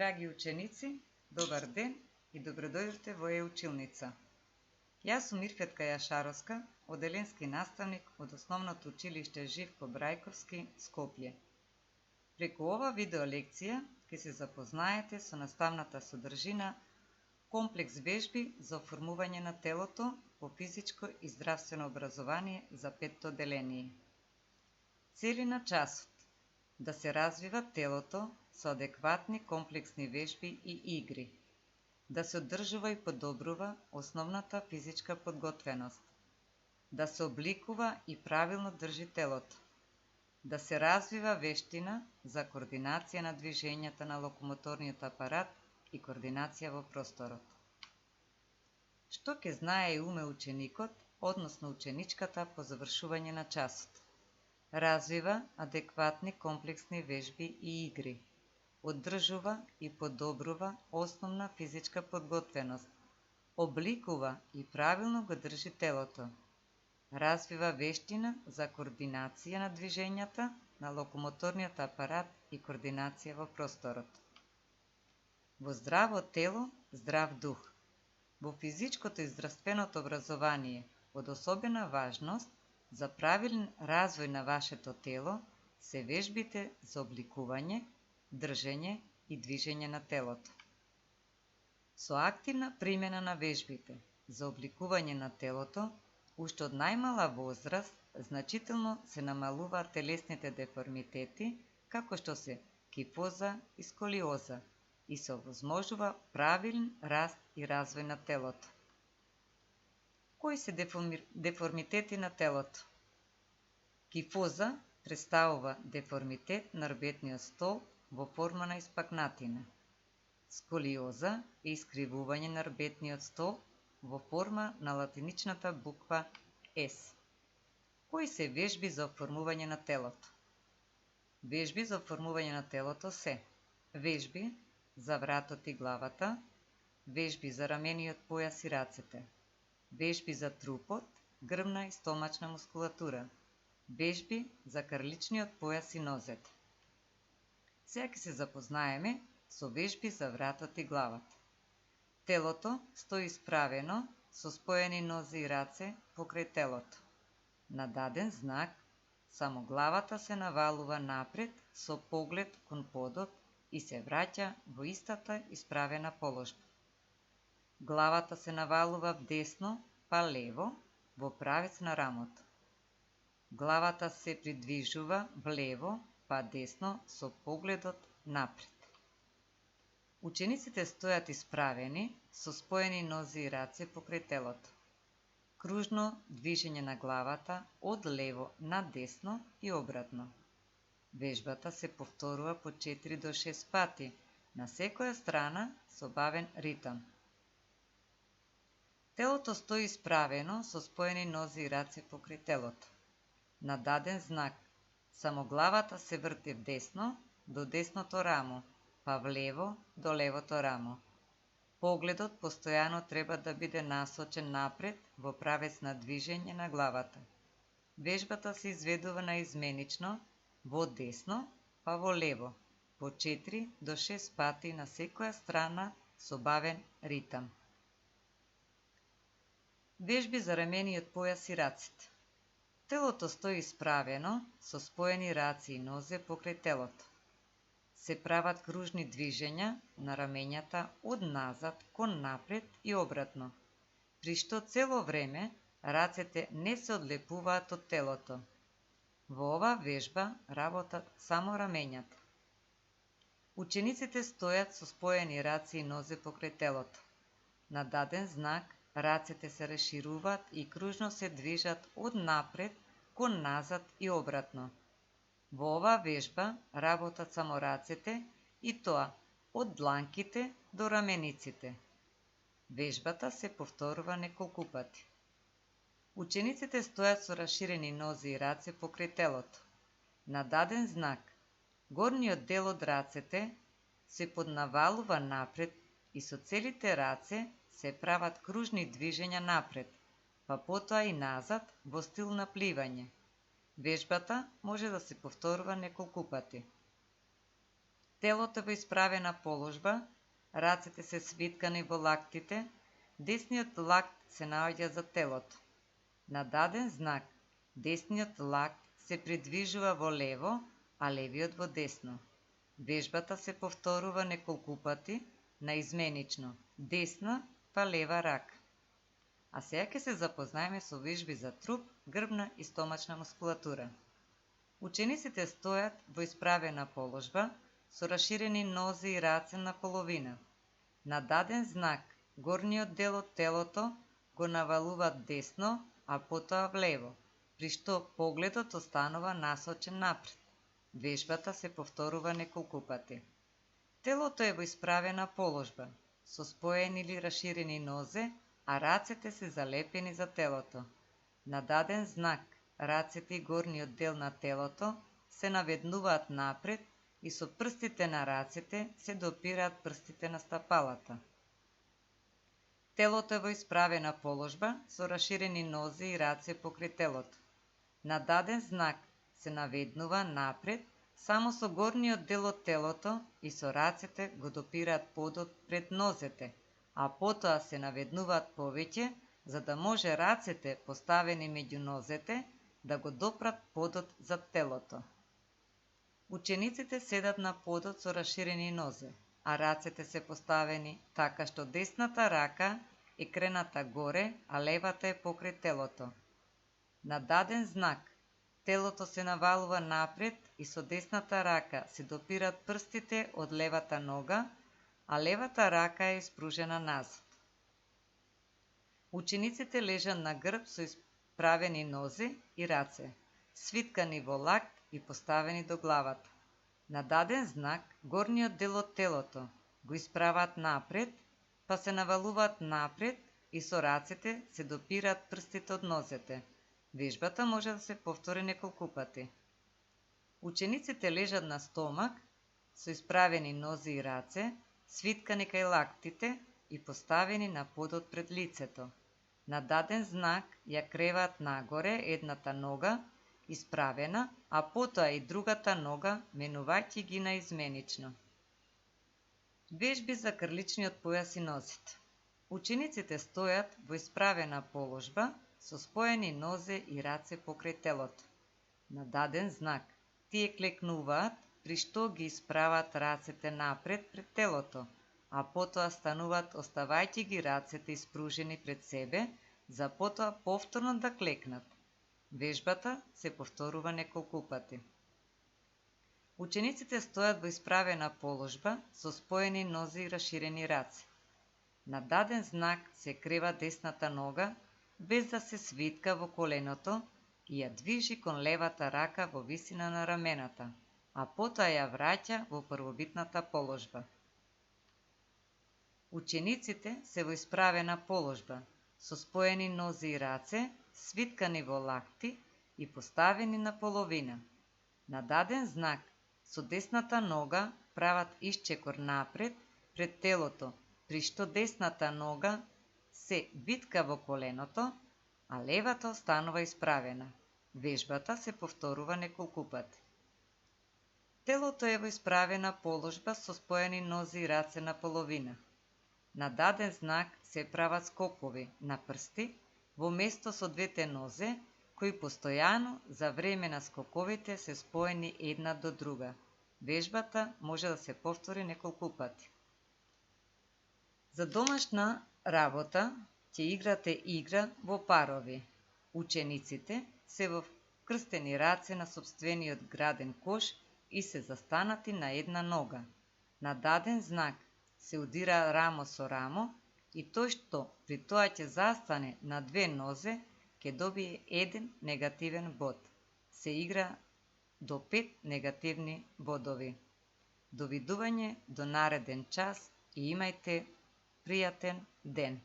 Драги ученици, добар ден и добродојдовте во Е-училница. Јас сум Мирфетка Јашаровска, оделенски наставник од Основното училиште Живко Брајковски, Скопје. Преку ова видео лекција ќе се запознаете со наставната содржина комплекс вежби за оформување на телото по физичко и здравствено образование за 5-то оделение. Цели на часот: да се развива телото со адекватни комплексни вежби и игри, да се одржува и подобрува основната физичка подготвеност, да се обликува и правилно држи телото, да се развива вештина за координација на движењата на локомоторниот апарат и координација во просторот. Што ќе знае и уме ученикот, односно ученичката по завршување на часот? Развива адекватни комплексни вежби и игри, одржува и подобрува основна физичка подготвеност, обликува и правилно го држи телото, развива вештина за координација на движењата на локомоторниот апарат и координација во просторот. Во здраво тело, здрав дух. Во физичкото и здравственото образование од особена важност за правилен развој на вашето тело се вежбите за обликување, држење и движење на телото. Со активна примена на вежбите за обликување на телото, уште од најмала возраст, значително се намалуваат телесните деформитети, како што се кифоза и сколиоза, и се овозможува правилен раст и развој на телото. Кои се деформитети на телото? Кифоза представува деформитет на рбетниот столб во форма на испакнатина. Сколиоза е искривување на рбетниот столб во форма на латиничната буква С. Кои се вежби за оформување на телото? Вежби за оформување на телото се вежби за вратот и главата, вежби за рамениот појас и рацете, вежби за трупот, грбна и стомачна мускулатура, вежби за крличниот појас и нозете. Сега ќе се запознаеме со вежби за вратот и главата. Телото стои исправено со споени нозе и раце покрај телото. На даден знак, само главата се навалува напред со поглед кон подот и се враќа во истата исправена положба. Главата се навалува вдесно па лево во правец на рамото. Главата се придвижува влево па десно со погледот напред. Учениците стојат исправени со споени нозе и раце покрај телото. Кружно движење на главата од лево на десно и обратно. Вежбата се повторува по 4 до 6 пати на секоја страна со бавен ритам. Телото стои исправено со споени нозе и раце покрај телото. На даден знак, само главата се врти вдесно до десното рамо, па влево до левото рамо. Погледот постојано треба да биде насочен напред во правец на движење на главата. Вежбата се изведува наизменично во десно па во лево, по 4 до 6 пати на секоја страна со бавен ритам. Вежби за рамениот појас и раците. Телото стои исправено со споени раце и нозе покрај телото. Се прават кружни движења на рамењата од назад кон напред и обратно, при што цело време рацете не се одлепуваат од телото. Во оваа вежба работат само рамењата. Учениците стојат со споени раце и нозе покрај телото. На даден знак рацете се расшируваат и кружно се движат од напред кон назад и обратно. Во оваа вежба работат само рацете и тоа од дланките до рамениците. Вежбата се повторува неколку пати. Учениците стојат со расширени нозе и раце покрај телото. На даден знак, горниот дел од рацете се поднавалува напред и со целите раце се прават кружни движења напред, па потоа и назад во стил на пливање. Вежбата може да се повторува неколку пати. Телото во исправена положба, рацете се свиткани во лактите, десниот лакт се наоѓа за телото. На даден знак, десниот лакт се придвижува во лево, а левиот во десно. Вежбата се повторува неколку пати, наизменично, десна па лева рака. А сега ќе се запознаеме со вежби за труп, грбна и стомачна мускулатура. Учениците стојат во исправена положба, со раширени нозе и раце на половина. На даден знак, горниот дел од телото го навалуваат десно, а потоа влево, при што погледот останува насочен напред. Вежбата се повторува неколку пати. Телото е во исправена положба, со споени или раширени нозе, а рацете се залепени за телото. На даден знак, рацете и горниот дел на телото се наведнуваат напред и со прстите на рацете се допираат прстите на стапалата. Телото е во исправена положба, со раширени нозе и раце покрај телото. На даден знак се наведнува напред, само со горниот дел од телото и со рацете го допираат подот пред нозете, а потоа се наведнуваат повеќе, за да може рацете поставени меѓу нозете да го допрат подот за телото. Учениците седат на подот со раширени нозе, а рацете се поставени така што десната рака е крената горе, а левата е покрај телото. На даден знак, телото се навалува напред и со десната рака се допират прстите од левата нога, а левата рака е испружена назад. Учениците лежат на грб со исправени нозе и раце, свиткани во лакт и поставени до главата. На даден знак, горниот дел од телото го исправаат напред, па се навалуваат напред и со рацете се допираат прстите од нозете. Вежбата може да се повтори неколку пати. Учениците лежат на стомак со исправени нозе и раце, свиткани кај лактите и поставени на подот пред лицето. На даден знак ја креваат нагоре едната нога, исправена, а потоа и другата нога, менувајќи ги наизменично. Вежби за крличниот појас и нозите. Учениците стојат во исправена положба, со споени нозе и раце покрај телото. На даден знак, тие клекнуваат, при што ги исправат рацете напред пред телото, а потоа стануваат оставајќи ги рацете испружени пред себе, за потоа повторно да клекнат. Вежбата се повторува неколку пати. Учениците стојат во исправена положба, со споени нозе и раширени раце. На даден знак се крева десната нога, без да се свитка во коленото и ја движи кон левата рака во висина на рамената, а потоа ја враќа во првобитната положба. Учениците се во исправена положба, со споени нозе и раце, свиткани во лакти и поставени на половина. На даден знак, со десната нога прават исчекор напред пред телото, при што десната нога се витка во коленото, а левата останува исправена. Вежбата се повторува неколку пати. Телото е во исправена положба со споени нозе и раце на половина. На даден знак се прават скокови на прсти во место со двете нозе, кои постојано за време на скоковите се споени една до друга. Вежбата може да се повтори неколку пати. За домашна работа ќе играте игра во парови. Учениците се во крстени раце на сопствениот граден кош и се застанати на една нога. На даден знак се удира рамо со рамо и тој што при тоа ќе застане на две нозе ќе добие еден негативен бод. Се игра до 5 негативни бодови. Довидување до нареден час и имајте пријатен ден.